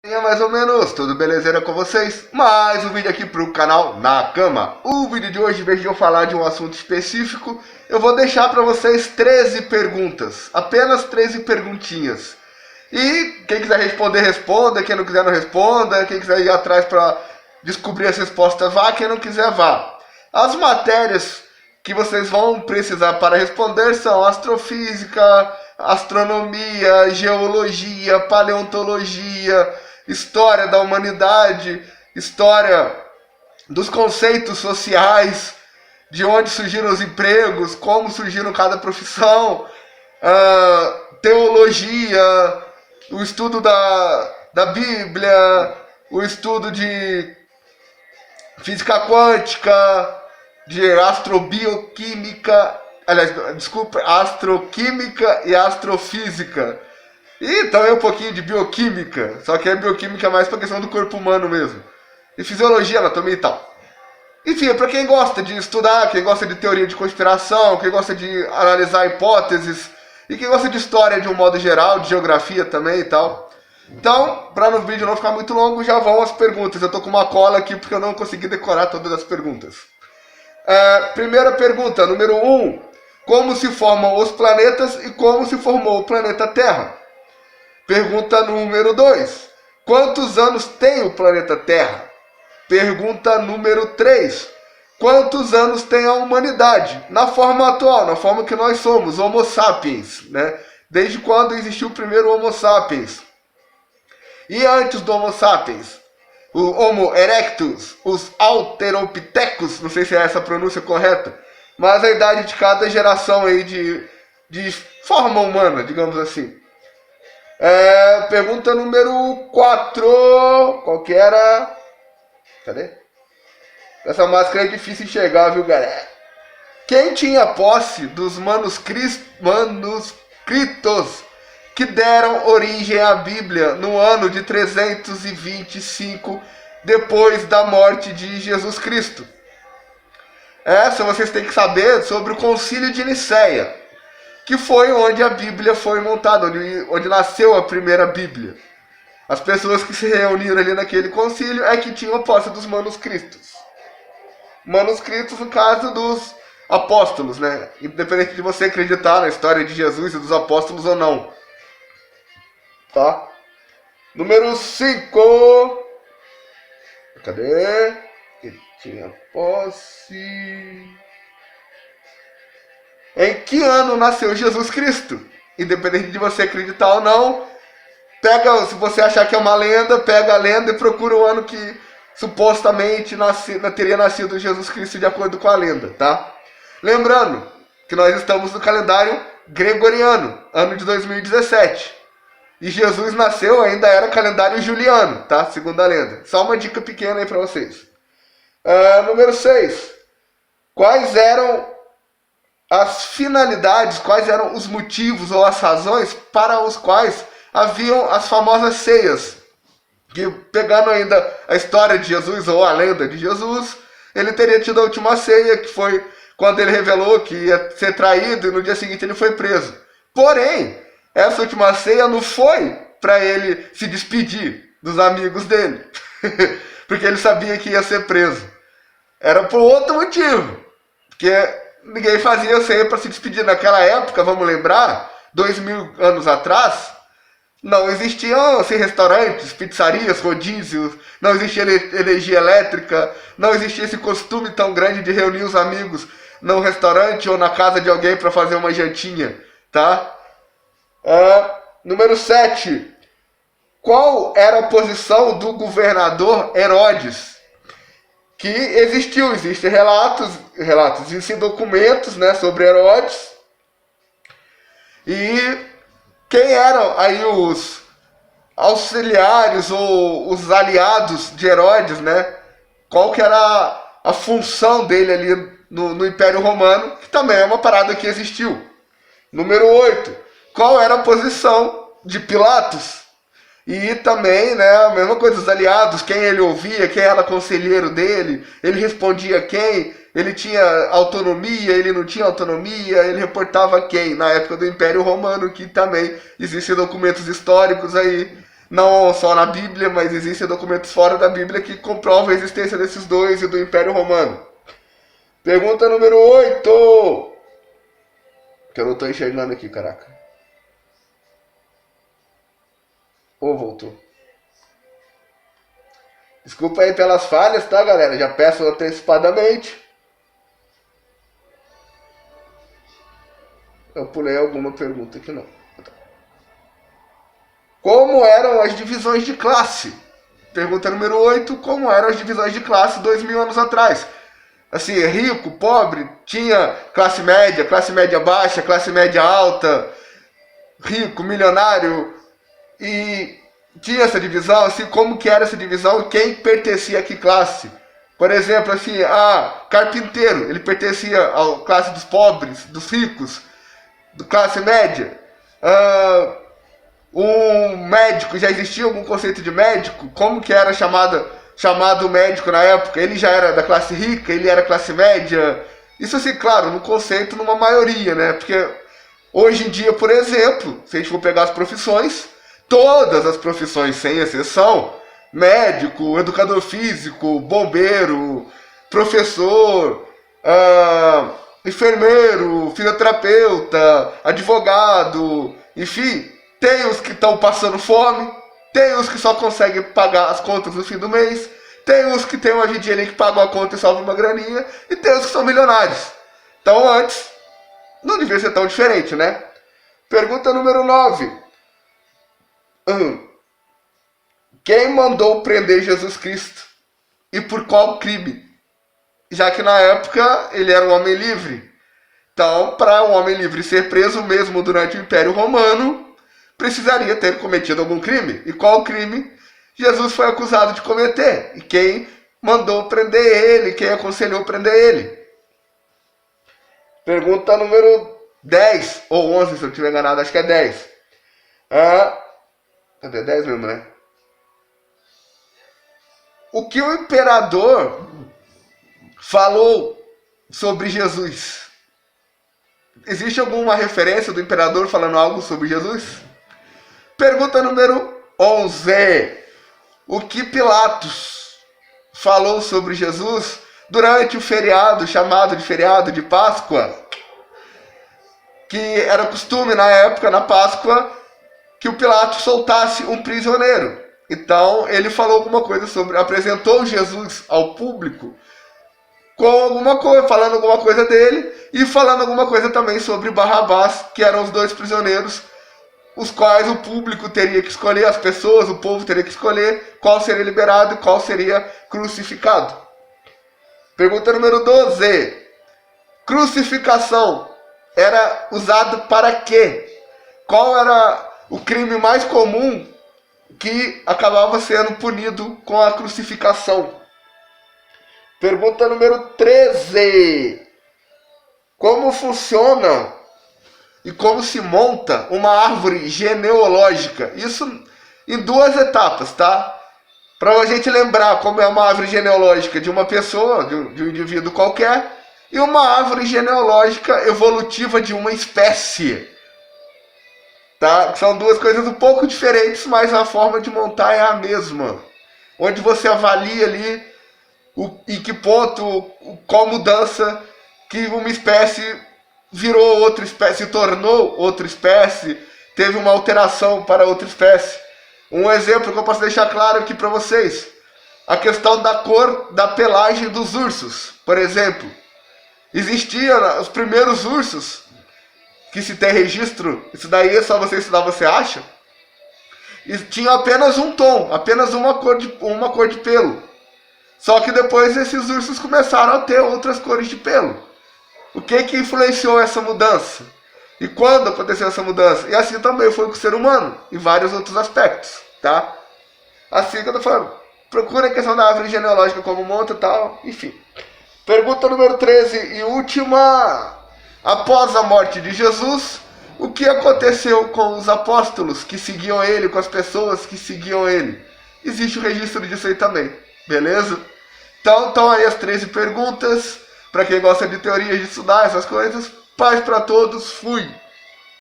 Mais ou menos, tudo belezeira com vocês? Mais um vídeo aqui pro canal Na Cama. O vídeo de hoje, em vez de eu falar de um assunto específico, eu vou deixar para vocês 13 perguntas, apenas 13 perguntinhas. E quem quiser responder, responda, quem não quiser não responda, quem quiser ir atrás para descobrir as respostas vá, quem não quiser vá. As matérias que vocês vão precisar para responder são astrofísica, astronomia, geologia, paleontologia, história da humanidade, história dos conceitos sociais, de onde surgiram os empregos, como surgiram cada profissão, teologia, o estudo da Bíblia, o estudo de física quântica, de astrobioquímica, aliás, desculpa, astroquímica e astrofísica. E também um pouquinho de bioquímica, só que é bioquímica mais para questão do corpo humano mesmo. E fisiologia, anatomia e tal. Enfim, é para quem gosta de estudar, quem gosta de teoria de conspiração, quem gosta de analisar hipóteses, e quem gosta de história de um modo geral, de geografia também e tal. Então, para no vídeo não ficar muito longo, já vão as perguntas. Eu tô com uma cola aqui porque eu não consegui decorar todas as perguntas. Primeira pergunta, número 1. Como se formam os planetas e como se formou o planeta Terra? Pergunta número 2. Quantos anos tem o planeta Terra? Pergunta número 3. Quantos anos tem a humanidade? Na forma atual, na forma que nós somos, Homo sapiens, né? Desde quando existiu o primeiro Homo sapiens? E antes do Homo sapiens? O Homo erectus, os Australopithecus, não sei se é essa a pronúncia correta, mas a idade de cada geração aí de forma humana, digamos assim. Pergunta número 4. Qual que era? Cadê? Essa máscara é difícil de enxergar, viu, galera? Quem tinha posse dos manuscritos que deram origem à Bíblia no ano de 325 depois da morte de Jesus Cristo? Essa vocês têm que saber sobre o Concílio de Nicéia, que foi onde a Bíblia foi montada, onde nasceu a primeira Bíblia. As pessoas que se reuniram ali naquele concílio é que tinham posse dos manuscritos. Manuscritos, no caso dos apóstolos, né? Independente de você acreditar na história de Jesus e dos apóstolos ou não. Tá? Número 5. Cadê? Que tinha posse. Em que ano nasceu Jesus Cristo? Independente de você acreditar ou não, se você achar que é uma lenda, pega a lenda e procura o ano que supostamente teria nascido Jesus Cristo de acordo com a lenda, tá? Lembrando que nós estamos no calendário gregoriano, ano de 2017. E Jesus nasceu, ainda era calendário juliano, tá? Segundo a lenda. Só uma dica pequena aí pra vocês. Número 6. Quais eram as finalidades, quais eram os motivos ou as razões para os quais haviam as famosas ceias? Que, pegando ainda a história de Jesus ou a lenda de Jesus, ele teria tido a última ceia, que foi quando ele revelou que ia ser traído e no dia seguinte ele foi preso. Porém, essa última ceia não foi para ele se despedir dos amigos dele, porque ele sabia que ia ser preso. Era por outro motivo, porque ninguém fazia ceia para se despedir. Naquela época, vamos lembrar, 2000 anos atrás, não existiam assim, restaurantes, pizzarias, rodízios, não existia energia elétrica, não existia esse costume tão grande de reunir os amigos num restaurante ou na casa de alguém para fazer uma jantinha, tá? Número 7. Qual era a posição do governador Herodes? Que existem relatos, existem documentos, né, sobre Herodes. E quem eram aí os auxiliares ou os aliados de Herodes, né? Qual que era a função dele ali no Império Romano, que também é uma parada que existiu. Número 8. Qual era a posição de Pilatos? E também, né, a mesma coisa, os aliados, quem ele ouvia, quem era conselheiro dele, ele respondia quem, ele tinha autonomia, ele não tinha autonomia, ele reportava quem? Na época do Império Romano, que também existem documentos históricos aí não só na Bíblia, mas existem documentos fora da Bíblia que comprovam a existência desses dois e do Império Romano. Pergunta número 8. Que eu não estou enxergando aqui, caraca. Voltou. Desculpa aí pelas falhas, tá, galera? Já peço antecipadamente. Eu pulei alguma pergunta aqui, não. Como eram as divisões de classe? Pergunta número 8. Como eram as divisões de classe 2000 anos atrás? Assim, rico, pobre, tinha classe média baixa, classe média alta, rico, milionário, e tinha essa divisão, assim, como que era essa divisão e quem pertencia a que classe. Por exemplo, assim, carpinteiro, ele pertencia à classe dos pobres, dos ricos, da classe média. Um médico, já existia algum conceito de médico? Como que era chamado médico na época? Ele já era da classe rica, ele era classe média? Isso assim, claro, no conceito, numa maioria, né? Porque hoje em dia, por exemplo, se a gente for pegar as profissões, todas as profissões, sem exceção, médico, educador físico, bombeiro, professor, enfermeiro, fisioterapeuta, advogado, enfim, tem os que estão passando fome, tem os que só conseguem pagar as contas no fim do mês, tem os que tem uma vidinha ali que pagam a conta e salvam uma graninha, e tem os que são milionários. Então antes, não devia ser tão diferente, né? Pergunta número 9. Quem mandou prender Jesus Cristo? E por qual crime? Já que na época ele era um homem livre. Então, para um homem livre ser preso mesmo durante o Império Romano, precisaria ter cometido algum crime. E qual crime Jesus foi acusado de cometer? E quem mandou prender ele? Quem aconselhou prender ele? Pergunta número 10, ou 11, se eu estiver enganado, acho que é 10. Cadê? 10 mesmo, né? O que o imperador falou sobre Jesus? Existe alguma referência do imperador falando algo sobre Jesus? Pergunta número 11. O que Pilatos falou sobre Jesus durante o feriado, chamado de feriado de Páscoa? Que era costume na época, na Páscoa, que o Pilatos soltasse um prisioneiro. Então ele falou alguma coisa sobre, apresentou Jesus ao público com alguma coisa, falando alguma coisa dele e falando alguma coisa também sobre Barrabás, que eram os dois prisioneiros, os quais o público teria que escolher, as pessoas, o povo teria que escolher qual seria liberado e qual seria crucificado. Pergunta número 12. Crucificação era usado para quê? Qual era o crime mais comum que acabava sendo punido com a crucificação? Pergunta número 13. Como funciona e como se monta uma árvore genealógica? Isso em 2 etapas, tá? Para a gente lembrar como é uma árvore genealógica de uma pessoa, de um indivíduo qualquer, e uma árvore genealógica evolutiva de uma espécie. Tá? São 2 coisas um pouco diferentes, mas a forma de montar é a mesma. Onde você avalia ali em que ponto, qual mudança que uma espécie virou outra espécie, se tornou outra espécie, teve uma alteração para outra espécie. Um exemplo que eu posso deixar claro aqui para vocês. A questão da cor da pelagem dos ursos, por exemplo. Existia os primeiros ursos, que se tem registro, isso daí é só você estudar, você acha, e tinha apenas um tom, apenas uma cor de pelo. Só que depois esses ursos começaram a ter outras cores de pelo. O que influenciou essa mudança? E quando aconteceu essa mudança? E assim também foi com o ser humano, em vários outros aspectos, tá? Assim que eu tô falando, procura a questão da árvore genealógica, como monta e tal, enfim. Pergunta número 13 e última. Após a morte de Jesus, o que aconteceu com os apóstolos que seguiam ele, com as pessoas que seguiam ele? Existe o registro disso aí também, beleza? Então estão aí as 13 perguntas, para quem gosta de teorias, de estudar essas coisas. Paz para todos, fui!